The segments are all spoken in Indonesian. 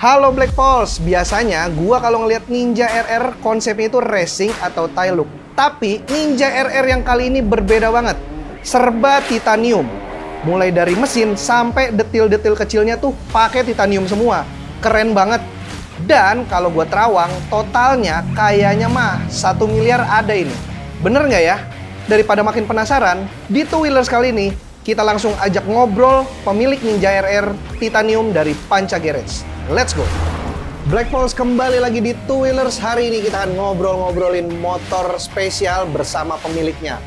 Halo Black Pulse, biasanya gua kalau ngelihat Ninja RR konsepnya itu racing atau tail look. Tapi Ninja RR yang kali ini berbeda banget. Serba titanium. Mulai dari mesin sampai detil-detil kecilnya tuh pakai titanium semua. Keren banget. Dan kalau gua terawang, totalnya kayaknya mah 1 miliar ada ini. Bener nggak ya? Daripada makin penasaran, di Two Wheelers kali ini kita langsung ajak ngobrol pemilik Ninja RR Titanium dari Panca Garage. Let's go! Black Pulse kembali lagi di Two Wheelers. Hari ini kita akan ngobrol-ngobrolin motor spesial bersama pemiliknya,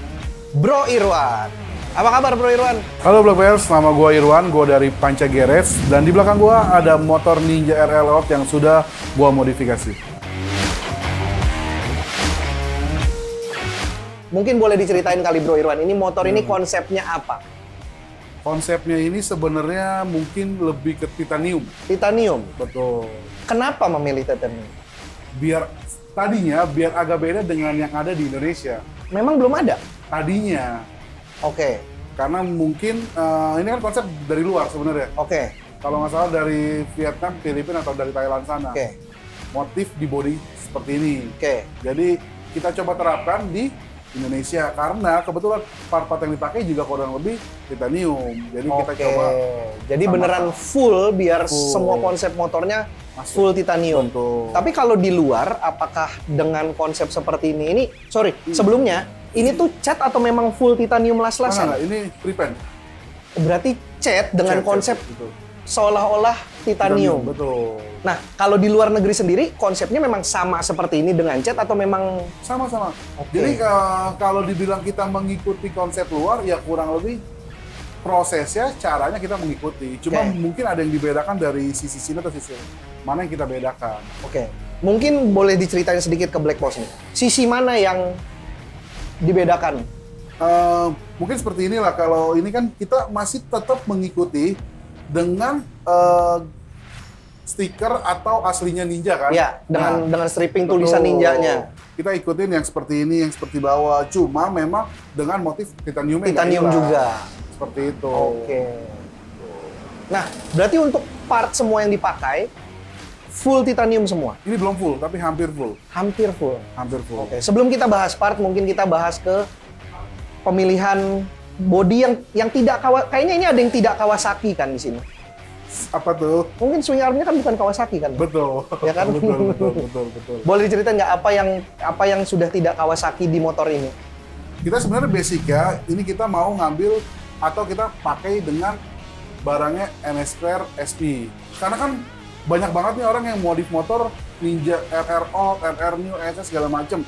Bro Irwan. Apa kabar Bro Irwan? Halo Black Pulse, nama gue Irwan, gue dari Panca Garage. Dan di belakang gue ada motor Ninja RR Out yang sudah gue modifikasi. Mungkin boleh diceritain kali Bro Irwan, ini motor ini konsepnya apa? Konsepnya ini sebenarnya mungkin lebih ke titanium. Titanium? Betul. Kenapa memilih titanium? Biar agak beda dengan yang ada di Indonesia. Memang belum ada? Tadinya. Oke. Karena mungkin ini kan konsep dari luar sebenarnya. Oke. Kalau nggak salah dari Vietnam, Filipina atau dari Thailand sana. Oke. Motif di body seperti ini. Oke. Jadi kita coba terapkan di Indonesia karena kebetulan part-part yang dipakai juga kurang lebih titanium. Jadi kita coba. Jadi beneran full biar semua konsep motornya masuk. Full titanium. Betul. Tapi kalau di luar, apakah dengan konsep seperti ini sebelumnya ini tuh cat atau memang full titanium las-lasan? Nah, ini prepaint. Berarti cat dengan konsep seolah-olah titanium. Betul. Nah, kalau di luar negeri sendiri konsepnya memang sama seperti ini dengan cat atau memang sama-sama. Oke. Jadi kalau dibilang kita mengikuti konsep luar, ya kurang lebih prosesnya, caranya kita mengikuti. Cuma mungkin ada yang dibedakan dari sisi sini atau sisi mana yang kita bedakan. Oke. Mungkin boleh diceritain sedikit ke Black Pulse nih. Sisi mana yang dibedakan? Mungkin seperti inilah, kalau ini kan kita masih tetap mengikuti dengan stiker atau aslinya Ninja kan? Ya, dengan stripping tulisan Ninjanya. Kita ikutin yang seperti ini, yang seperti bawah. Cuma memang dengan motif titaniumnya. Titanium juga. Seperti itu. Oke. Nah, berarti untuk part semua yang dipakai full titanium semua? Ini belum full, tapi hampir full. Hampir full? Hampir full. Oke, sebelum kita bahas part, mungkin kita bahas ke pemilihan body yang tidak kayaknya ini ada yang tidak Kawasaki kan di sini. Apa tuh? Mungkin swing armnya kan bukan Kawasaki kan? Betul. Ya kan? Betul. Boleh diceritain nggak apa yang sudah tidak Kawasaki di motor ini? Kita sebenarnya basic ya, ini kita mau ngambil atau kita pakai dengan barangnya NS2 SP. Karena kan banyak banget nih orang yang modif motor Ninja RR Old, RR New, SS segala macem.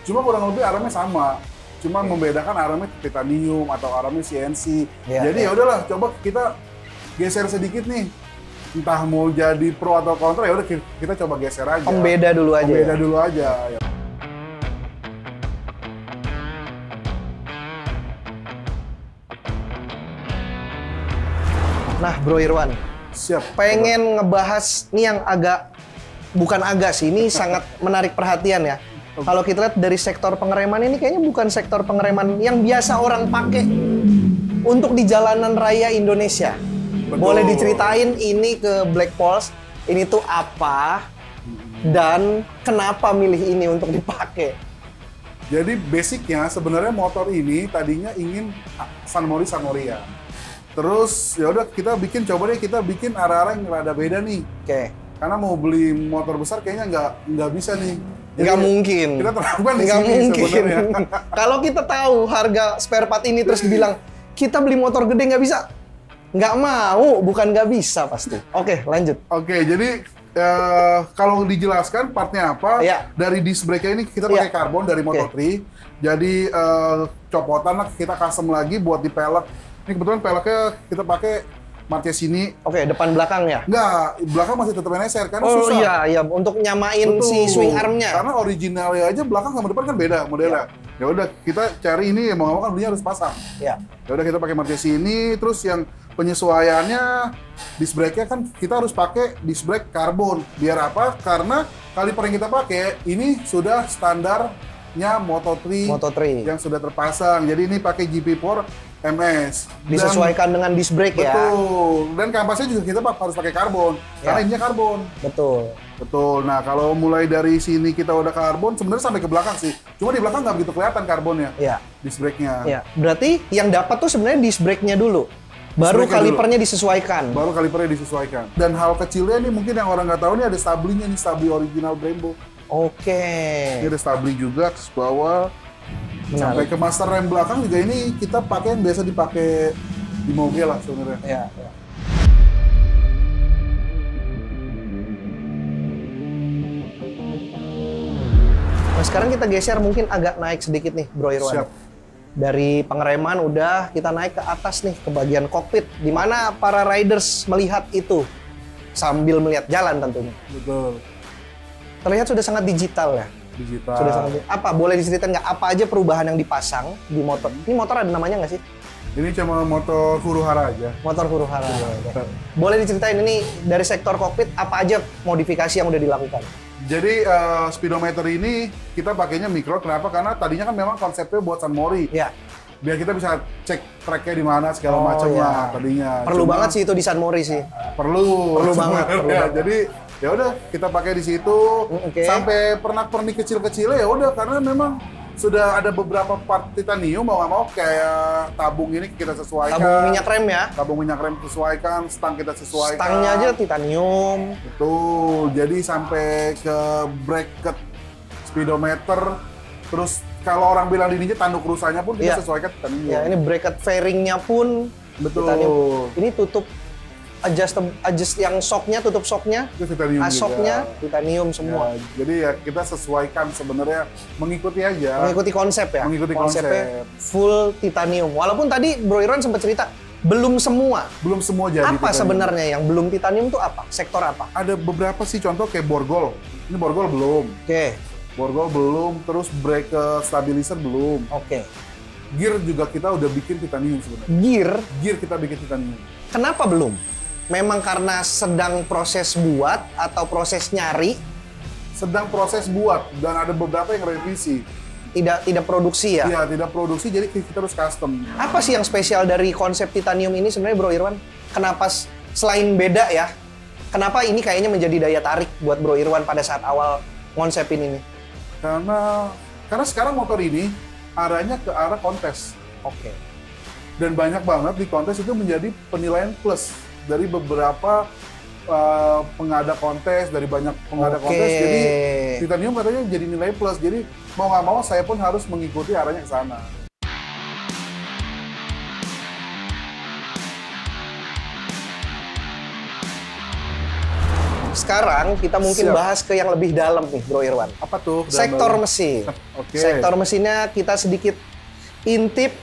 Cuma kurang lebih armnya sama. Cuma membedakan armnya titanium atau armnya CNC. Jadi ya udahlah, coba kita geser sedikit nih. Entah mau jadi pro atau kontra, ya udah kita coba geser aja. Pembeda dulu aja. Pembeda dulu aja. Ya. Nah, Bro Irwan. Siap. Pengen ngebahas nih yang bukan agak sih, ini sangat menarik perhatian ya. Kalau kita lihat dari sektor pengereman ini kayaknya bukan sektor pengereman yang biasa orang pakai untuk di jalanan raya Indonesia. Betul. Boleh diceritain ini ke Black Pulse, ini tuh apa dan kenapa milih ini untuk dipakai? Jadi basicnya sebenarnya motor ini tadinya ingin San Moria. Terus ya udah kita bikin arah-arah yang rada beda nih. Oke. Karena mau beli motor besar kayaknya nggak bisa nih. Nggak mungkin. Kita terapkan di sini sebenarnya. Kalau kita tahu harga spare part ini terus dibilang kita beli motor gede nggak bisa, nggak mau, bukan nggak bisa pasti. Oke, lanjut. Oke, jadi kalau dijelaskan partnya apa, dari disc brake ini kita pakai karbon dari Moto3. Jadi copotan lah kita custom lagi buat di pelek. Ini kebetulan peleknya kita pakai Marquez sini. Oke, depan belakang ya? Enggak, belakang masih tetap NSR karena susah. Oh iya, untuk nyamain si swing armnya. Karena originalnya aja belakang sama depan kan beda modelnya. Ya udah kita cari ini, mau nggak mau kan belinya harus pasang. Ya udah kita pakai Marquez ini, terus yang penyesuaiannya disc brake-nya kan kita harus pakai disc brake karbon. Biar apa? Karena kaliper yang kita pakai ini sudah standarnya Moto3 yang sudah terpasang. Jadi ini pakai GP4 MS. Disesuaikan dengan disc brake ya. Betul. Dan kampasnya juga kita harus pakai karbon. Karena ininya karbon. Betul. Betul. Nah, kalau mulai dari sini kita udah karbon, sebenarnya sampai ke belakang sih. Cuma di belakang nggak begitu kelihatan karbonnya. Iya. Disc brake-nya. Iya. Berarti yang dapat tuh sebenarnya disc brake-nya dulu. Baru kalipernya disesuaikan. Baru kalipernya disesuaikan. Dan hal kecilnya nih mungkin yang orang nggak tahu nih ada stablinya nih, stabli original Brembo. Oke. Ini ada stabli juga ke bawah. Sampai ke master rem belakang juga ini kita pakai yang biasa dipakai di moge lah sebenarnya. Iya. Nah, sekarang kita geser mungkin agak naik sedikit nih, Bro Irwan. Siap. Dari pengereman udah kita naik ke atas nih ke bagian kokpit, di mana para riders melihat itu sambil melihat jalan tentunya. Betul. Terlihat sudah sangat digital ya. Digital. Sudah sangat. Apa boleh diceritain nggak apa aja perubahan yang dipasang di motor? Ini motor ada namanya nggak sih? Ini cuma motor huru-hara aja. Motor huru-hara. Boleh diceritain ini dari sektor kokpit apa aja modifikasi yang udah dilakukan? Jadi speedometer ini kita pakainya mikro. Kenapa? Karena tadinya kan memang konsepnya buat San Mori. Ya. Biar kita bisa cek tracknya di mana segala macam lah tadinya. Perlu banget sih itu di San Mori sih. Perlu banget. Perlu Ya, banget. jadi ya udah kita pakai di situ sampai pernak-pernik kecil-kecilnya ya udah karena memang sudah ada beberapa part titanium mau nggak mau kayak tabung ini kita sesuaikan. Tabung minyak rem ya. Tabung minyak rem sesuaikan, stang kita sesuaikan. Stangnya aja titanium. Betul. Jadi sampai ke bracket speedometer, terus kalau orang bilang di Ninja tanduk rusanya pun kita sesuaikan titanium. Ya, ini bracket fairingnya pun betul. Titanium. Ini tutup adjust yang shocknya, tutup shocknya, itu titanium asoknya juga. titanium semua. Ya, jadi ya kita sesuaikan sebenarnya mengikuti aja. Mengikuti konsep ya. Mengikuti konsepnya full titanium. Walaupun tadi Bro Irwan sempat cerita belum semua. Belum semua jadi. Apa titanium. sebenarnya yang belum titanium itu apa? Sektor apa? Ada beberapa sih contoh kayak borgol. Ini borgol belum. Oke. Borgol belum, terus brake stabilizer belum. Oke. Gear juga kita udah bikin titanium sebenarnya. Gear kita bikin titanium. Kenapa belum? Memang karena sedang proses buat atau proses nyari, Sedang proses buat dan ada beberapa yang revisi. tidak produksi ya? Iya, tidak produksi jadi kita harus custom. Apa sih yang spesial dari konsep titanium ini sebenarnya Bro Irwan? Kenapa selain beda ya? Kenapa ini kayaknya menjadi daya tarik buat Bro Irwan pada saat awal konsepin ini? Karena sekarang motor ini arahnya ke arah kontes. Oke. Dan banyak banget di kontes itu menjadi penilaian plus dari beberapa pengada kontes, dari banyak pengada kontes. Jadi titanium katanya jadi nilai plus. Jadi mau nggak mau saya pun harus mengikuti arahnya ke sana. Sekarang kita mungkin bahas ke yang lebih dalam nih Bro Irwan. Apa tuh? Sektor mesin. Sektor mesinnya kita sedikit intip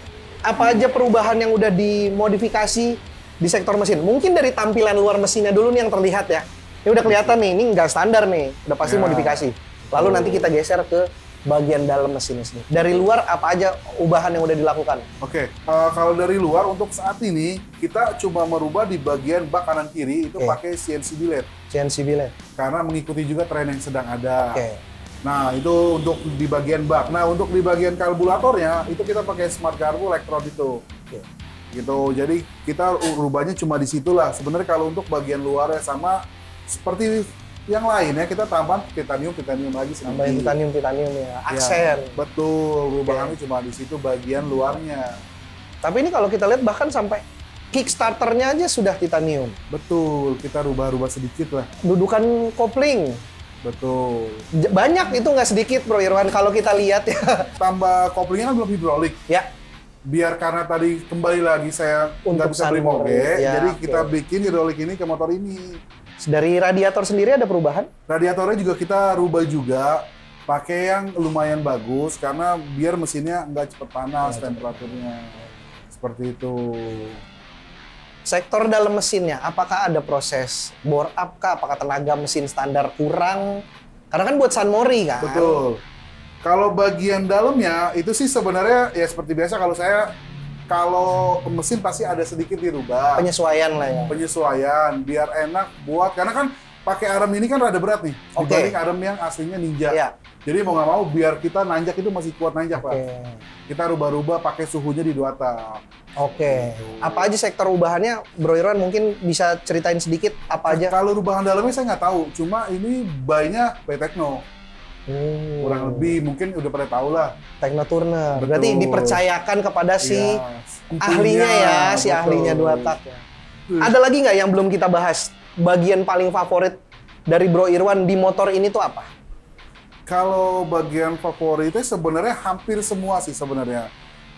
apa aja perubahan yang udah dimodifikasi di sektor mesin. Mungkin dari tampilan luar mesinnya dulu nih yang terlihat ya. Ini udah kelihatan nih, ini nggak standar nih, udah pasti modifikasi. Lalu nanti kita geser ke bagian dalam mesinnya sendiri. Dari luar apa aja ubahan yang udah dilakukan? Oke, kalau dari luar untuk saat ini kita cuma merubah di bagian bak kanan kiri itu pakai CNC billet. CNC billet. Karena mengikuti juga tren yang sedang ada. Nah, itu untuk di bagian bak. Nah, untuk di bagian karburatornya itu kita pakai smart carbo electrode itu. Gitu. Jadi kita rubahnya cuma di situlah. Sebenarnya kalau untuk bagian luarnya sama seperti yang lain ya, kita tambah titanium lagi sedikit. Tambahin titanium ya. Aksen. Ya, betul. Rubahannya cuma di situ bagian luarnya. Tapi ini kalau kita lihat bahkan sampai kickstarternya aja sudah titanium. Betul. Kita rubah-rubah sedikit lah. Dudukan kopling. Betul. Banyak itu nggak sedikit Bro Irwan kalau kita lihat ya. Tambah koplingnya kan belum hidrolik. Ya. Biar karena tadi kembali lagi saya nggak bisa beli moge, jadi kita bikin hidrolik ini ke motor ini. Dari radiator sendiri ada perubahan? Radiatornya juga kita rubah juga, pakai yang lumayan bagus karena biar mesinnya nggak cepat panas temperaturnya. Seperti itu. Sektor dalam mesinnya, apakah ada proses bore up kah? Apakah tenaga mesin standar kurang? Karena kan buat San Mori kan? Betul. Kalau bagian dalamnya itu sih sebenarnya ya seperti biasa kalau mesin pasti ada sedikit dirubah. Penyesuaian lah ya. Penyesuaian biar enak buat karena kan pakai arm ini kan rada berat nih, Oke. dibanding arm yang aslinya Ninja. Iya. Jadi mau nggak mau biar kita nanjak itu masih kuat nanjak, Pak. Oke. Kita rubah-rubah pakai suhunya di 2 tak. Oke. Apa aja sektor ubahannya, Bro Irwan mungkin bisa ceritain sedikit apa aja? Kalau rubahan dalamnya saya nggak tahu, cuma ini buy-nya Techno. Kurang lebih mungkin udah pada tahu lah. Techno Turner. Betul. Berarti dipercayakan kepada si Iya, ahlinya ya, si betul. ahlinya 2 tak ya. Ada lagi nggak yang belum kita bahas? Bagian paling favorit dari Bro Irwan di motor ini tuh apa? Kalau bagian favoritnya sebenarnya hampir semua sih sebenarnya.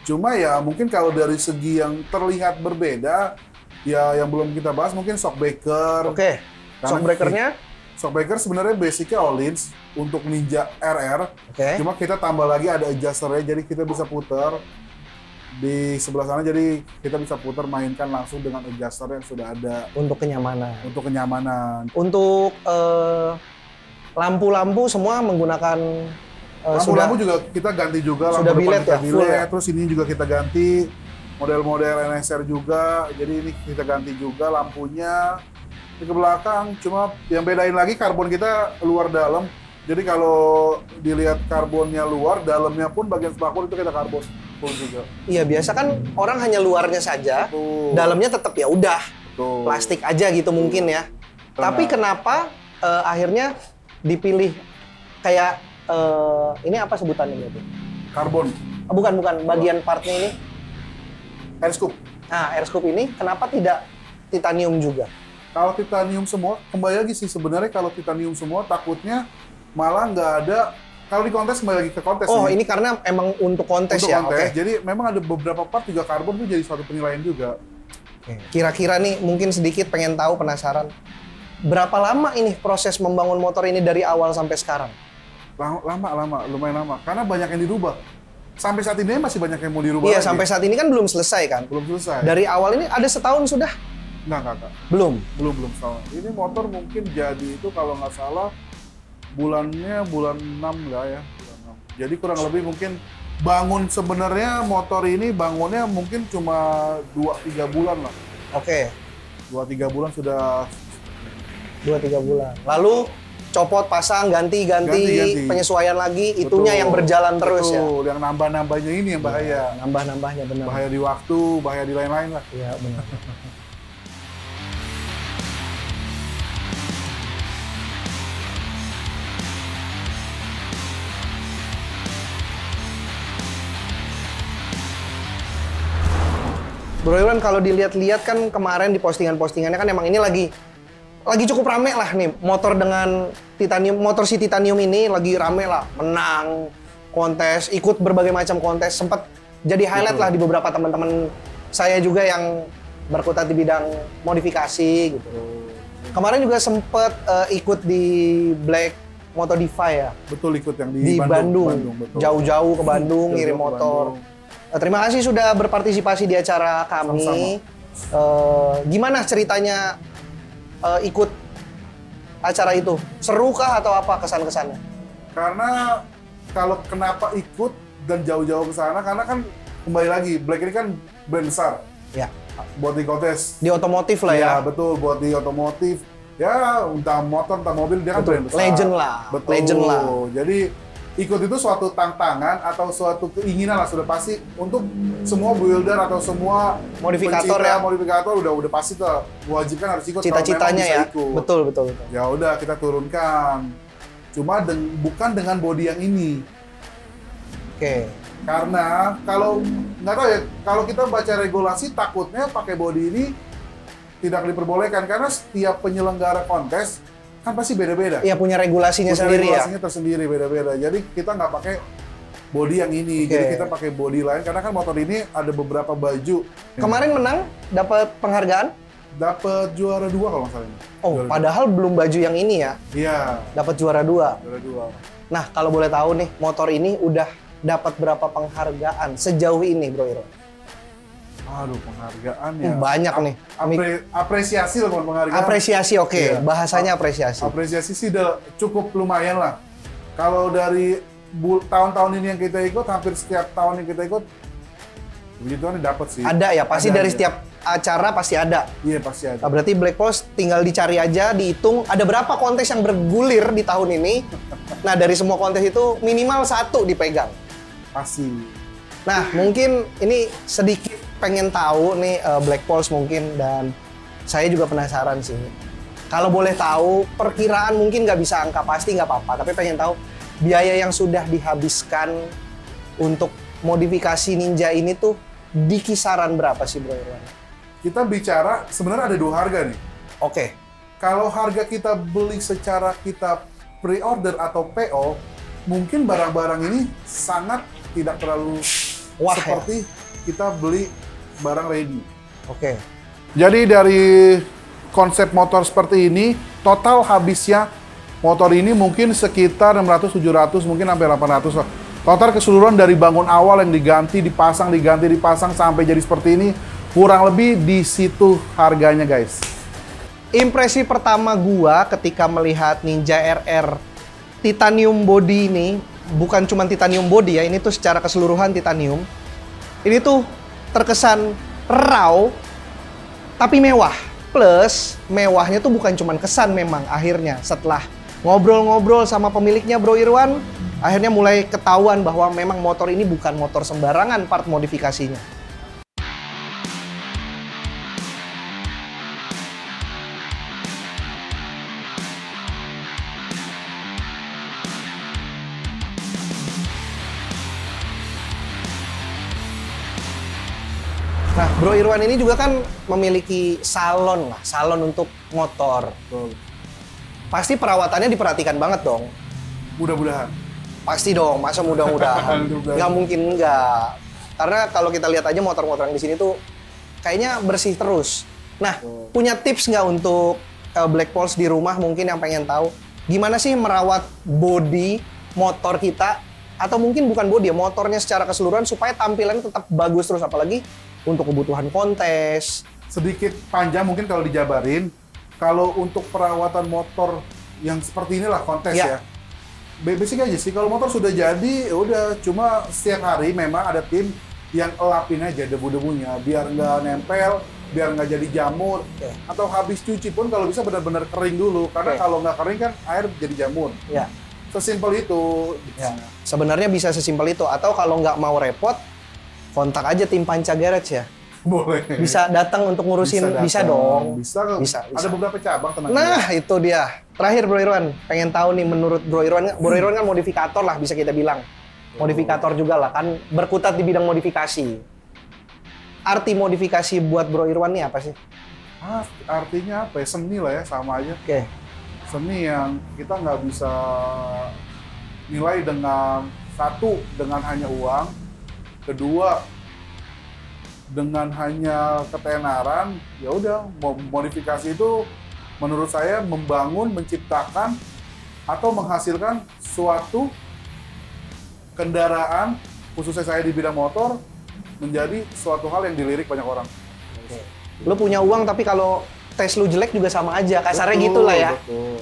Cuma ya mungkin kalau dari segi yang terlihat berbeda, ya yang belum kita bahas mungkin shockbreaker. Oke. Karena Shockbreakernya? Shockbreaker sebenarnya basicnya all-ins untuk Ninja RR. Oke. Cuma kita tambah lagi ada adjusternya, jadi kita bisa putar di sebelah sana. Jadi kita bisa putar mainkan langsung dengan adjuster yang sudah ada Untuk kenyamanan. untuk kenyamanan. Untuk lampu-lampu semua menggunakan Lampu-lampu juga kita ganti juga, sudah lampu depan billet kita ya, full ya? Terus ini juga kita ganti model-model NSR juga. Jadi ini kita ganti juga lampunya di ke belakang. Cuma yang bedain lagi karbon kita luar dalam. Jadi kalau dilihat karbonnya luar, dalamnya pun bagian spakul itu kita karbon full juga. Iya, biasa kan orang hanya luarnya saja, Betul. dalamnya tetap ya udah Betul. plastik aja gitu mungkin ya. Tapi kenapa akhirnya dipilih kayak ini apa sebutannya berarti? Karbon, Bukan bagian partnya ini. air scoop. Nah, air scoop ini kenapa tidak titanium juga? Kalau titanium semua, kembali lagi sih sebenarnya kalau titanium semua takutnya malah nggak ada. Kalau di kontes kembali lagi ke kontes. Oh, nih. ini karena emang untuk kontes Untuk ya. kontes. Oke. Jadi memang ada beberapa part juga karbon itu jadi suatu penilaian juga. Oke. Kira-kira nih mungkin sedikit pengen tahu, penasaran. Berapa lama ini proses membangun motor ini dari awal sampai sekarang? Lumayan lama. Karena banyak yang dirubah. Sampai saat ini masih banyak yang mau dirubah Iya, lagi. sampai saat ini kan belum selesai kan? Belum selesai. Dari awal ini ada setahun sudah? Enggak. Belum. Belum setahun. Ini motor mungkin jadi itu kalau nggak salah bulannya bulan 6 lah ya. Bulan 6. Jadi kurang lebih mungkin bangun sebenarnya motor ini bangunnya mungkin cuma 2-3 bulan lah. Oke. 2-3 bulan sudah 2-3 bulan. Lalu copot, pasang, ganti, Ganti. penyesuaian lagi, itunya Betul. yang berjalan terus ya. Betul. Yang nambah-nambahnya ini yang bahaya. Nambah-nambahnya benar. Bahaya di waktu, bahaya di lain-lain lah. Iya, benar. Bro Irwan, kalau dilihat-lihat kan kemarin di postingan-postingannya kan emang ini lagi cukup rame lah nih motor dengan titanium, motor si titanium ini lagi rame lah, menang kontes, ikut berbagai macam kontes, sempat jadi highlight lah di beberapa teman-teman saya juga yang berkutat di bidang modifikasi gitu. Kemarin juga sempat ikut di Black Motodify ya, Betul ikut yang di Bandung. betul. Jauh-jauh ke Bandung Jauh-jauh ngirim ke motor. Bandung. Terima kasih sudah berpartisipasi di acara kami. Gimana ceritanya ikut acara itu? Seru kah atau apa kesan-kesannya? Karena kalau kenapa ikut dan jauh-jauh ke sana, karena kan kembali lagi Black ini kan brand besar Ya, buat di kontes. di otomotif lah ya. Betul, buat di otomotif. Ya, entah motor, entah mobil, dia kan Betul. brand besar. Legend lah, Betul. legend lah. Jadi ikut itu suatu tantangan atau suatu keinginan lah sudah pasti untuk semua builder atau semua Modifikator pencinta ya. modifikator udah pasti tuh wajibkan harus ikut. kalau Cita-citanya memang ya. bisa ikut. Betul. Ya udah kita turunkan. Cuma bukan dengan bodi yang ini. Oke. Karena kalau nggak tahu ya, kalau kita baca regulasi takutnya pakai bodi ini tidak diperbolehkan karena setiap penyelenggara kontes kan pasti beda-beda. Iya, punya regulasinya Punya sendiri regulasinya tersendiri beda-beda. Jadi kita nggak pakai bodi yang ini, Oke. jadi kita pakai bodi lain karena kan motor ini ada beberapa baju. ya. Kemarin menang, dapat penghargaan. Dapat juara 2 kalau nggak salah. Oh, Juara padahal belum baju yang ini ya. 2. Iya, Dapat juara 2. juara 2. Nah, kalau boleh tahu nih, motor ini udah dapat berapa penghargaan sejauh ini, Bro Irwan? Aduh, penghargaan ya. Banyak nih. Apresiasi lah penghargaan. Apresiasi, oke. Iya. Bahasanya apresiasi. Apresiasi sih udah cukup lumayan lah. Kalau dari tahun-tahun ini yang kita ikut, hampir setiap tahun yang kita ikut, begituan dapat sih. Ada ya, pasti Ada dari aja. setiap acara pasti ada. Iya, pasti ada. Nah, berarti Black Pulse tinggal dicari aja, dihitung ada berapa kontes yang bergulir di tahun ini. Nah, dari semua kontes itu minimal 1 dipegang. Pasti. Nah, mungkin ini sedikit pengen tahu nih Black Pulse mungkin, dan saya juga penasaran sih. Kalau boleh tahu, perkiraan mungkin nggak bisa angka pasti, nggak apa-apa. Tapi pengen tahu biaya yang sudah dihabiskan untuk modifikasi Ninja ini tuh di kisaran berapa sih, Bro Irwan? Kita bicara, sebenarnya ada 2 harga nih. Oke. Kalau harga kita beli secara kita pre-order atau PO, mungkin barang-barang ini sangat tidak terlalu Wah, seperti kita beli barang ready. Oke. Jadi dari konsep motor seperti ini, total habisnya motor ini mungkin sekitar 600-700, mungkin sampai 800 lah. Total keseluruhan dari bangun awal yang diganti, dipasang, sampai jadi seperti ini, kurang lebih di situ harganya, guys. Impresi pertama gua ketika melihat Ninja RR titanium body ini, bukan cuma titanium body ya, ini tuh secara keseluruhan titanium. Ini tuh terkesan raw, tapi mewah. Plus, mewahnya tuh bukan cuma kesan memang akhirnya. Setelah ngobrol-ngobrol sama pemiliknya, Bro Irwan, akhirnya mulai ketahuan bahwa memang motor ini bukan motor sembarangan part modifikasinya. Nah, Bro Irwan ini juga kan memiliki salon lah, salon untuk motor. Betul. Pasti perawatannya diperhatikan banget dong. Mudah-mudahan. Pasti dong, masa mudah-mudahan. Mudah-mudahan. Nggak mungkin nggak. Karena kalau kita lihat aja motor-motor yang di sini tuh kayaknya bersih terus. Nah, punya tips nggak untuk Black Pulse di rumah mungkin yang pengen tahu gimana sih merawat body motor kita, atau mungkin bukan body ya, motornya secara keseluruhan supaya tampilannya tetap bagus terus, apalagi untuk kebutuhan kontes. Sedikit panjang mungkin kalau dijabarin. Kalau untuk perawatan motor yang seperti inilah kontes ya. Basic aja sih, kalau motor sudah jadi, udah cuma setiap hari memang ada tim yang elapin aja debu-debunya biar nggak nempel, biar nggak jadi jamur. Atau habis cuci pun kalau bisa benar-benar kering dulu, karena kalau nggak kering kan air jadi jamur. Sesimpel itu. Sebenarnya bisa sesimpel itu, atau kalau nggak mau repot, kontak aja tim Panca Garage ya. Boleh. Bisa datang untuk ngurusin, bisa dong. Bisa. Ada beberapa cabang, tenang. Nah, itu dia. Terakhir, Bro Irwan, pengen tahu nih menurut Bro Irwan kan modifikator lah bisa kita bilang. Modifikator juga lah, kan berkutat di bidang modifikasi. Arti modifikasi buat Bro Irwan nih apa sih? Artinya apa ya? Seni lah ya, sama aja. Oke. Seni yang kita nggak bisa nilai dengan satu, dengan hanya uang. Kedua, dengan hanya ketenaran. Ya udah, modifikasi itu menurut saya membangun, menciptakan atau menghasilkan suatu kendaraan, khususnya saya di bidang motor, menjadi suatu hal yang dilirik banyak orang. Lu punya uang tapi kalau tes lu jelek juga sama aja, kasarnya gitu lah ya.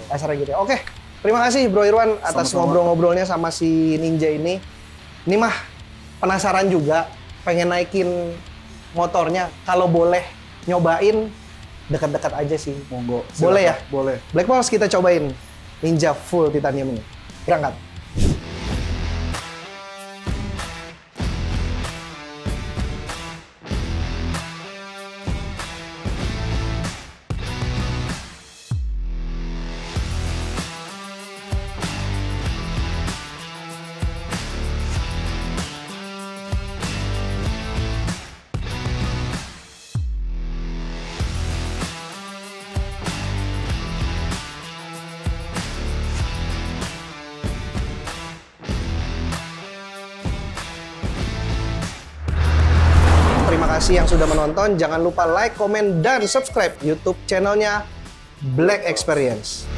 Kasarnya gitu ya. Oke, terima kasih Bro Irwan atas ngobrol-ngobrolnya sama si Ninja ini. Ini mah penasaran juga, pengen naikin motornya. Kalau boleh nyobain, dekat-dekat aja sih. Monggo. Boleh ya? Boleh. Black Pulse kita cobain Ninja full titanium ini. Berangkat. Terima kasih yang sudah menonton. Jangan lupa like, komen, dan subscribe YouTube channelnya Black Experience.